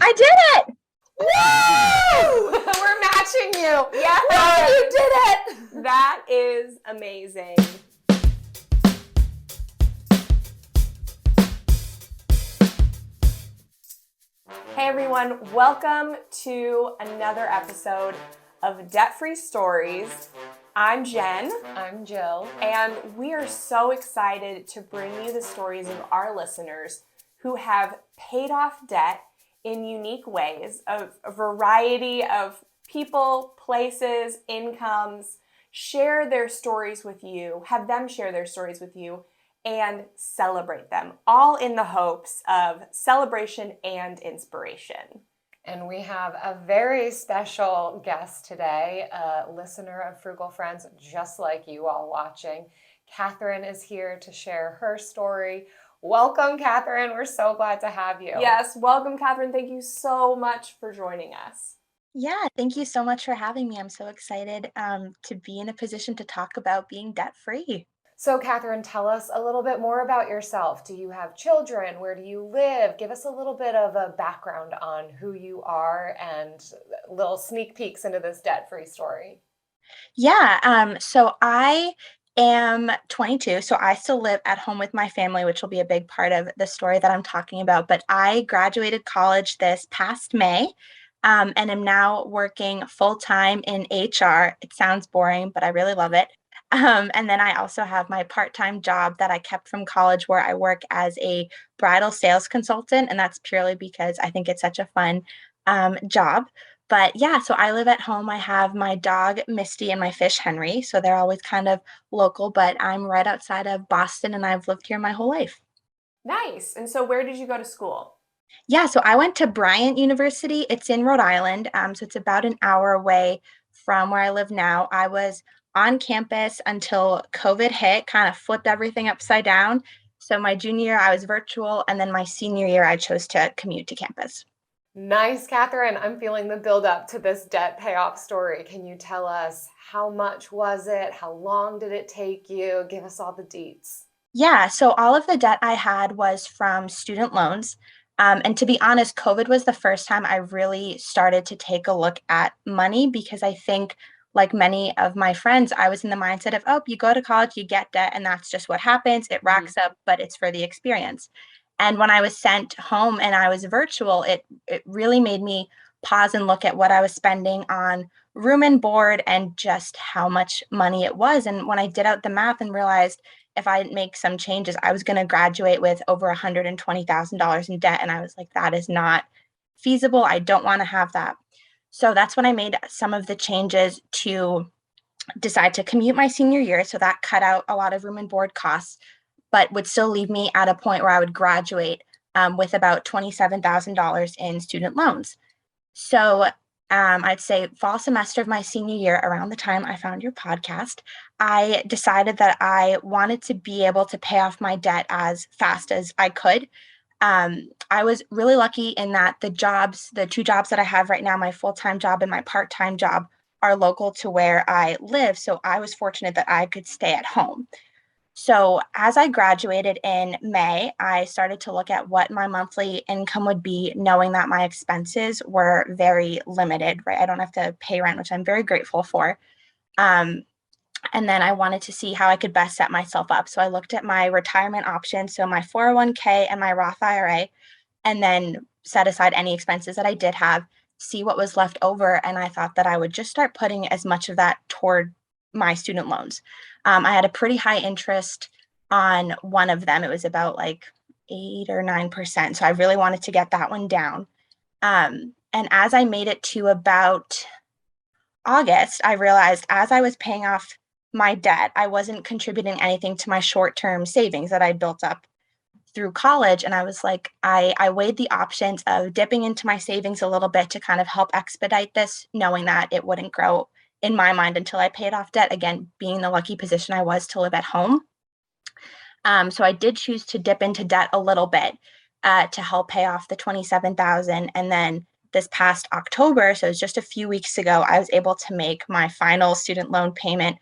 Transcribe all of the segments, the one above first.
I did it! Woo! We're matching you. Yeah. Oh, you did it. That is amazing. Hey everyone, welcome to another episode of Debt-Free Stories. I'm Jen. I'm Jill. And we are so excited to bring you the stories of our listeners who have paid off debt in unique ways, of a variety of people, places, incomes, share their stories with you, have them share their stories with you, and celebrate them, all in the hopes of celebration and inspiration. And we have a very special guest today, a listener of Frugal Friends, just like you all watching. Catherine is here to share her story. Welcome, Catherine. We're so glad to have you. Yes, welcome, Catherine. Thank you so much for joining us. Yeah, thank you so much for having me. I'm so excited to be in a position to talk about being debt-free. So, Catherine, tell us a little bit more about yourself. Do you have children? Where do you live? Give us a little bit of a background on who you are and little sneak peeks into this debt-free story. Yeah, so I am 22, so I still live at home with my family, which will be a big part of the story that I'm talking about. But I graduated college this past May, and am now working full-time in HR. It sounds boring, but I really love it. And then I also have my part-time job that I kept from college where I work as a bridal sales consultant, and that's purely because I think it's such a fun job. But yeah, so I live at home. I have my dog, Misty, and my fish, Henry. So they're always kind of local, but I'm right outside of Boston and I've lived here my whole life. Nice. And so where did you go to school? Yeah, so I went to Bryant University. It's in Rhode Island. So it's about an hour away from where I live now. I was on campus until COVID hit, kind of flipped everything upside down. So my junior year, I was virtual. And then my senior year, I chose to commute to campus. Nice, Catherine. I'm feeling the build up to this debt payoff story. Can you tell us how much was it? How long did it take you? Give us all the deets. Yeah, so all of the debt I had was from student loans. And to be honest, COVID was the first time I really started to take a look at money because I think, like many of my friends, I was in the mindset of, oh, you go to college, you get debt, and that's just what happens. It racks up, but it's for the experience. And when I was sent home and I was virtual, it really made me pause and look at what I was spending on room and board and just how much money it was. And when I did out the math and realized if I didn't make some changes, I was going to graduate with over $120,000 in debt. And I was like, that is not feasible. I don't want to have that. So that's when I made some of the changes to decide to commute my senior year. So that cut out a lot of room and board costs, but would still leave me at a point where I would graduate with about $27,000 in student loans. So I'd say fall semester of my senior year, around the time I found your podcast, I decided that I wanted to be able to pay off my debt as fast as I could. I was really lucky in that the two jobs that I have right now, my full-time job and my part-time job, are local to where I live. So I was fortunate that I could stay at home. So as I graduated in May, I started to look at what my monthly income would be, knowing that my expenses were very limited, right? I don't have to pay rent, which I'm very grateful for. Um, and then I wanted to see how I could best set myself up. So I looked at my retirement options, so my 401k and my Roth IRA, and then set aside any expenses that I did have, see what was left over. And I thought that I would just start putting as much of that toward my student loans. I had a pretty high interest on one of them. It was about like 8 or 9%. So I really wanted to get that one down. And as I made it to about August, I realized as I was paying off my debt, I wasn't contributing anything to my short-term savings that I built up through college. And I was like, I weighed the options of dipping into my savings a little bit to kind of help expedite this, knowing that it wouldn't grow in my mind until I paid off debt, again, being the lucky position I was to live at home. So I did choose to dip into debt a little bit to help pay off the $27,000. And then this past October, so it was just a few weeks ago, I was able to make my final student loan payment,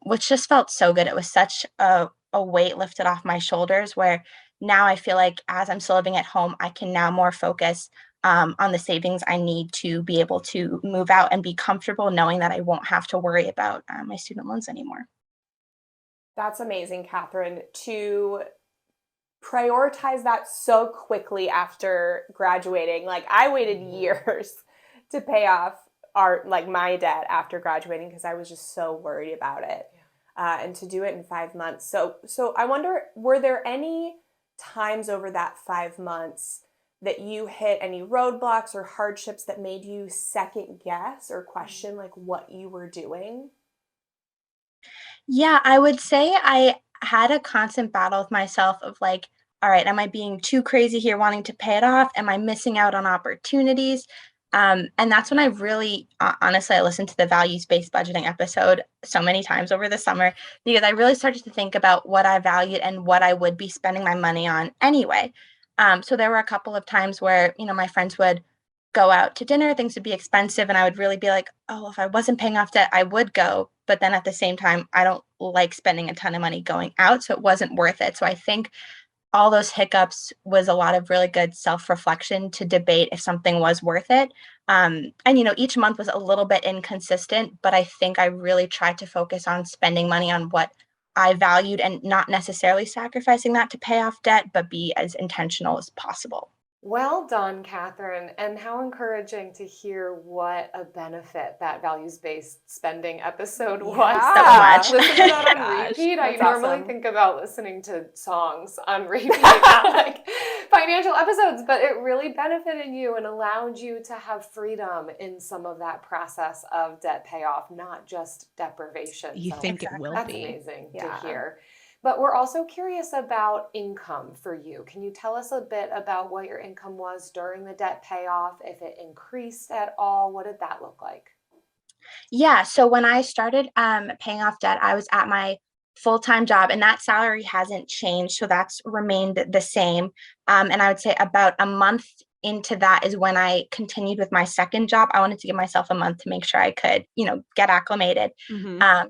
which just felt so good. It was such a weight lifted off my shoulders, where now I feel like as I'm still living at home, I can now more focus on the savings I need to be able to move out and be comfortable knowing that I won't have to worry about my student loans anymore. That's amazing, Catherine, to prioritize that so quickly after graduating. Like, I waited years to pay off my debt after graduating because I was just so worried about it. And to do it in 5 months. So I wonder, were there any times over that 5 months that you hit any roadblocks or hardships that made you second guess or question like what you were doing? Yeah, I would say I had a constant battle with myself of like, all right, am I being too crazy here wanting to pay it off? Am I missing out on opportunities? And that's when I really, honestly, I listened to the values-based budgeting episode so many times over the summer because I really started to think about what I valued and what I would be spending my money on anyway. So there were a couple of times where, my friends would go out to dinner, things would be expensive, and I would really be like, oh, if I wasn't paying off debt, I would go. But then at the same time, I don't like spending a ton of money going out, so it wasn't worth it. So I think all those hiccups was a lot of really good self-reflection to debate if something was worth it. And each month was a little bit inconsistent, but I think I really tried to focus on spending money on what I valued and not necessarily sacrificing that to pay off debt, but be as intentional as possible. Well done, Catherine. And how encouraging to hear what a benefit that values-based spending episode was. So much. Listen to that on Gosh, repeat. I that's normally awesome. think about listening to songs on repeat, not like financial episodes, but it really benefited you and allowed you to have freedom in some of that process of debt payoff, not just deprivation. You So think it will that's be. amazing Yeah. to hear. But we're also curious about income for you. Can you tell us a bit about what your income was during the debt payoff, if it increased at all? What did that look like? Yeah, so when I started paying off debt, I was at my full-time job, and that salary hasn't changed, so that's remained the same. And I would say about a month into that is when I continued with my second job. I wanted to give myself a month to make sure I could, get acclimated. Mhm.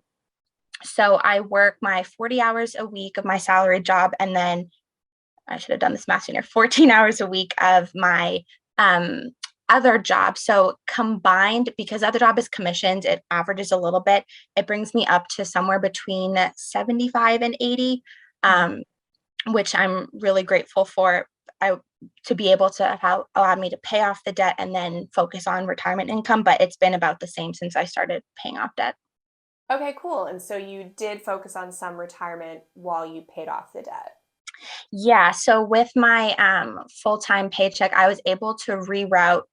So I work my 40 hours a week of my salary job, and then I should have done this math sooner, 14 hours a week of my um, other job. So combined, because other job is commissions, it averages a little bit. It brings me up to somewhere between 75 and 80, which I'm really grateful for. To be able to have allowed me to pay off the debt and then focus on retirement income, but it's been about the same since I started paying off debt. Okay, cool. And so you did focus on some retirement while you paid off the debt. Yeah, so with my full-time paycheck, I was able to reroute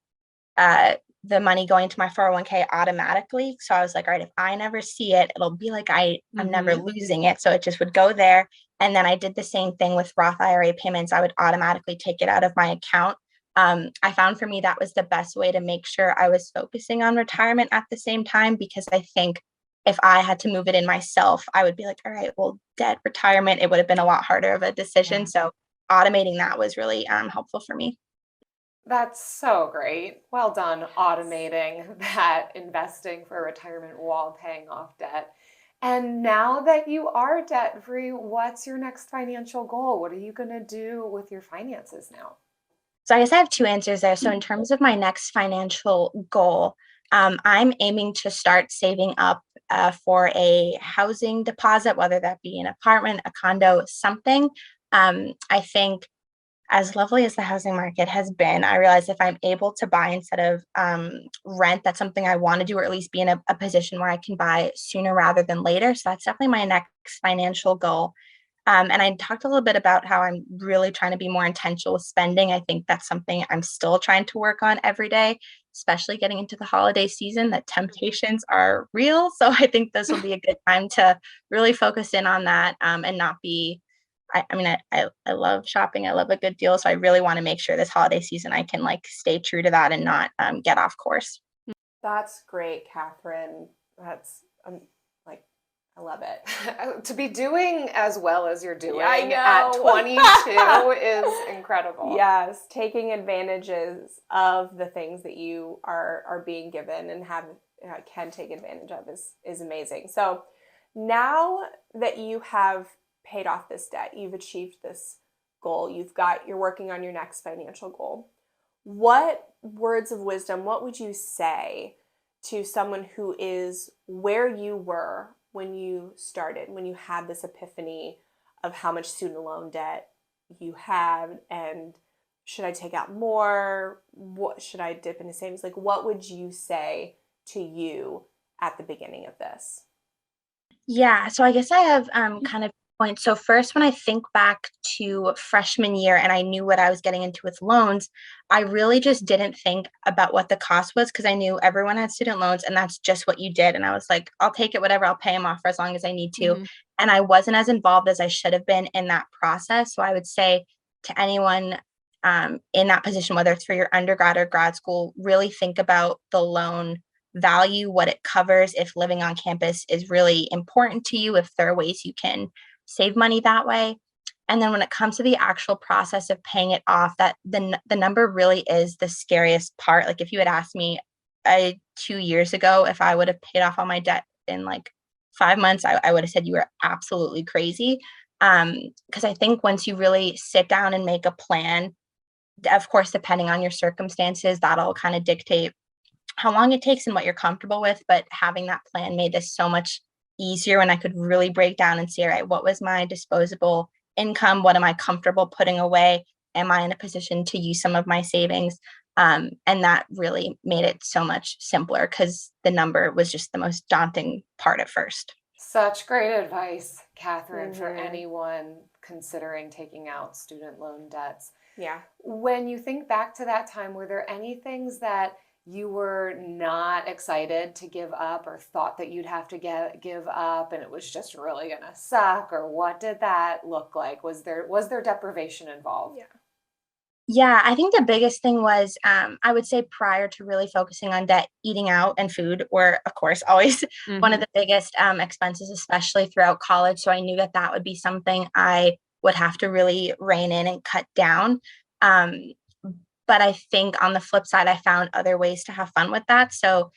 uh, the money going to my 401k automatically. So I was like, all right, if I never see it, it'll be like I'm never losing it. So it just would go there. And then I did the same thing with Roth IRA payments. I would automatically take it out of my account. I found for me that was the best way to make sure I was focusing on retirement at the same time, because I think if I had to move it in myself, I would be like, all right, well, debt, retirement, it would have been a lot harder of a decision. Yeah. So automating that was really helpful for me. That's so great. Well done automating that investing for retirement while paying off debt. And now that you are debt free, what's your next financial goal? What are you going to do with your finances now? So I guess I have two answers there. So in terms of my next financial goal, I'm aiming to start saving up for a housing deposit, whether that be an apartment, a condo, something. I think as lovely as the housing market has been, I realize if I'm able to buy instead of rent, that's something I want to do, or at least be in a position where I can buy sooner rather than later. So that's definitely my next financial goal. And I talked a little bit about how I'm really trying to be more intentional with spending. I think that's something I'm still trying to work on every day, especially getting into the holiday season. The temptations are real. So I think this will be a good time to really focus in on that and not be. I love shopping. I love a good deal. So I really want to make sure this holiday season I can like stay true to that and not get off course. That's great, Catherine. That's like, I love it. To be doing as well as you're doing I know. at 22 is incredible. Yes, taking advantages of the things that you are being given and can take advantage of is amazing. So now that you have paid off this debt, you've achieved this goal, you're working on your next financial goal. What words of wisdom, what would you say to someone who is where you were when you started, when you had this epiphany of how much student loan debt you had, and should I take out more? What should I dip into savings? Like, what would you say to you at the beginning of this? Yeah, so I guess I have kind of points. So first, when I think back to freshman year and I knew what I was getting into with loans, I really just didn't think about what the cost was because I knew everyone had student loans and that's just what you did. And I was like, I'll take it, whatever, I'll pay them off for as long as I need to. And I wasn't as involved as I should have been in that process. So I would say to anyone in that position, whether it's for your undergrad or grad school, really think about the loan value, what it covers, if living on campus is really important to you, if there are ways you can save money that way. And then when it comes to the actual process of paying it off, that the number really is the scariest part. Like if you had asked me 2 years ago if I would have paid off all my debt in like 5 months, I would have said you were absolutely crazy. Because I think once you really sit down and make a plan, of course, depending on your circumstances, that'll kind of dictate how long it takes and what you're comfortable with. But having that plan made this so much easier when I could really break down and see, all right, what was my disposable income? What am I comfortable putting away? Am I in a position to use some of my savings? And that really made it so much simpler because the number was just the most daunting part at first. Such great advice, Catherine, for anyone considering taking out student loan debts. Yeah. When you think back to that time, were there any things that you were not excited to give up or thought that you'd have to give up and it was just really going to suck? Or what did that look like? Was there deprivation involved? Yeah, I think the biggest thing was, I would say prior to really focusing on debt, eating out and food were, of course, always one of the biggest expenses, especially throughout college. So I knew that that would be something I would have to really rein in and cut down. But I think on the flip side, I found other ways to have fun with that. So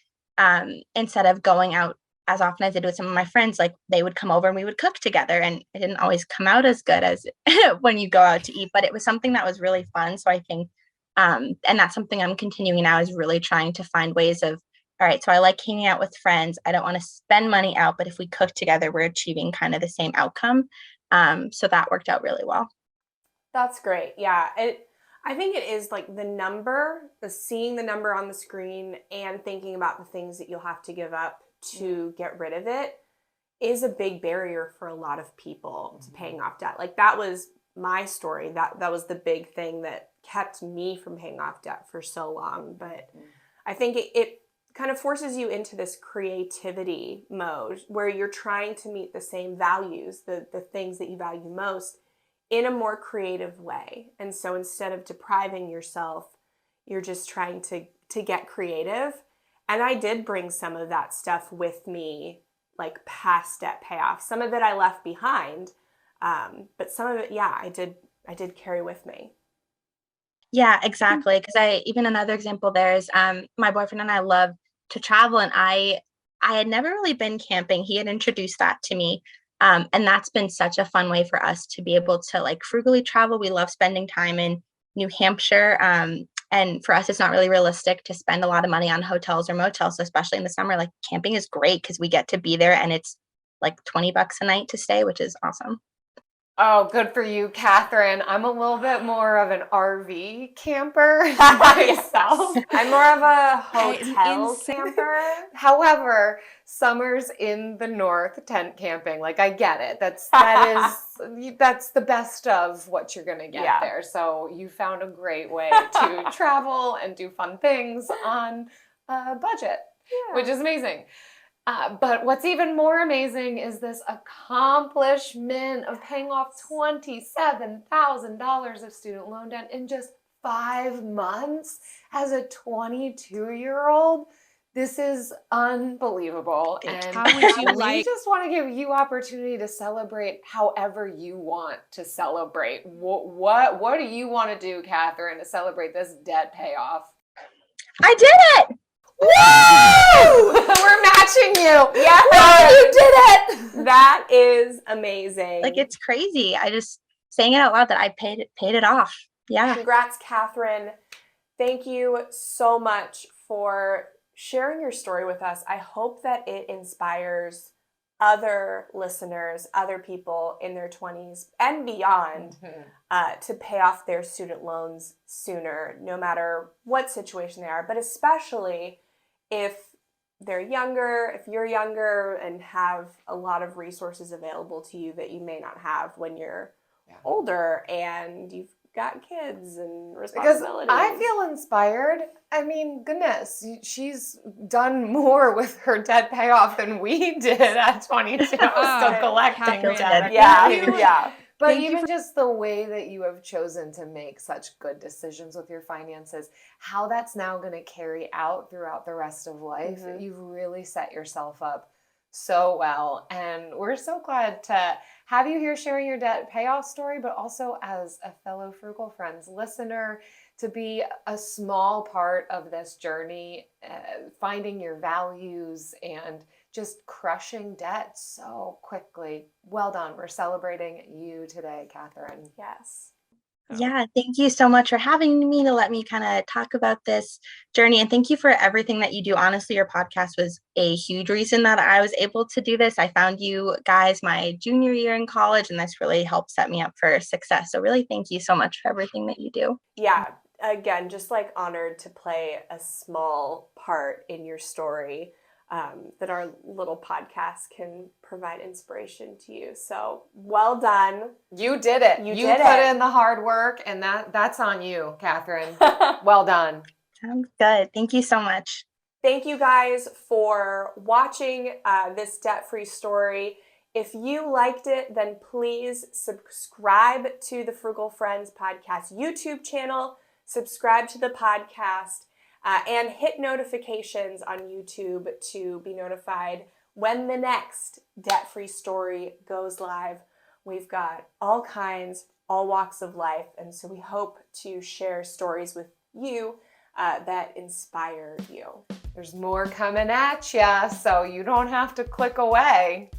instead of going out as often as I did with some of my friends, like they would come over and we would cook together. And it didn't always come out as good as when you go out to eat, but it was something that was really fun. So I think, and that's something I'm continuing now is really trying to find ways of, all right, so I like hanging out with friends. I don't want to spend money out, but if we cook together, we're achieving kind of the same outcome. So that worked out really well. That's great. Yeah. I think it is like seeing the number on the screen and thinking about the things that you'll have to give up to get rid of it is a big barrier for a lot of people to paying off debt. Like that was my story. That was the big thing that kept me from paying off debt for so long. But I think it kind of forces you into this creativity mode where you're trying to meet the same values, the things that you value most in a more creative way. And so instead of depriving yourself, you're just trying to get creative. And I did bring some of that stuff with me, like past debt payoff. Some of it I left behind, but some of it, yeah, I did carry with me. Yeah, exactly. Because even another example there is my boyfriend and I love to travel, and I had never really been camping. He had introduced that to me. And that's been such a fun way for us to be able to like frugally travel. We love spending time in New Hampshire. And for us, it's not really realistic to spend a lot of money on hotels or motels, so especially in the summer. Like camping is great because we get to be there and it's like $20 a night to stay, which is awesome. Oh, good for you, Catherine. I'm a little bit more of an RV camper myself. I'm more of a hotel camper. However, summers in the north, tent camping, like I get it. that's the best of what you're gonna get there. So you found a great way to travel and do fun things on a budget, which is amazing. But what's even more amazing is this accomplishment of paying off $27,000 of student loan debt in just 5 months as a 22-year-old. This is unbelievable. And how would you we just want to give you opportunity to celebrate however you want to celebrate. What do you want to do, Catherine, to celebrate this debt payoff? I did it! Woo! We're matching you. Yeah, you did it. That is amazing. Like it's crazy. I just saying it out loud that I paid it off. Yeah. Congrats, Catherine. Thank you so much for sharing your story with us. I hope that it inspires other listeners, other people in their 20s and beyond to pay off their student loans sooner, no matter what situation they are, but especially if they're younger, if you're younger and have a lot of resources available to you that you may not have when you're older and you've got kids and responsibilities. Because I feel inspired. I mean, goodness, she's done more with her debt payoff than we did at 22. Still collecting Catherine, debt. Yeah. But Thank even just the way that you have chosen to make such good decisions with your finances, how that's now going to carry out throughout the rest of life, you've really set yourself up so well. And we're so glad to have you here sharing your debt payoff story, but also as a fellow Frugal Friends listener, to be a small part of this journey, finding your values and just crushing debt so quickly. Well done. We're celebrating you today, Catherine. Yes. Yeah, thank you so much for having me to let me kind of talk about this journey. And thank you for everything that you do. Honestly, your podcast was a huge reason that I was able to do this. I found you guys my junior year in college, and this really helped set me up for success. So really, thank you so much for everything that you do. Yeah. Again, just like honored to play a small part in your story, that our little podcast can provide inspiration to you. So well done. You did it. You put in the hard work, and that's on you, Catherine. Well done. Sounds good. Thank you so much. Thank you guys for watching this debt-free story. If you liked it, then please subscribe to the Frugal Friends podcast YouTube channel, subscribe to the podcast, and hit notifications on YouTube to be notified when the next debt-free story goes live. We've got all kinds, all walks of life, and so we hope to share stories with you that inspire you. There's more coming at ya, so you don't have to click away.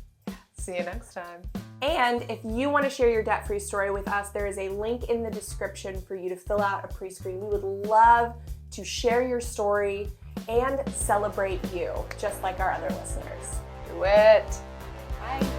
See you next time. And if you want to share your debt-free story with us, there is a link in the description for you to fill out a pre-screen. We would love to share your story and celebrate you, just like our other listeners. Do it. Bye.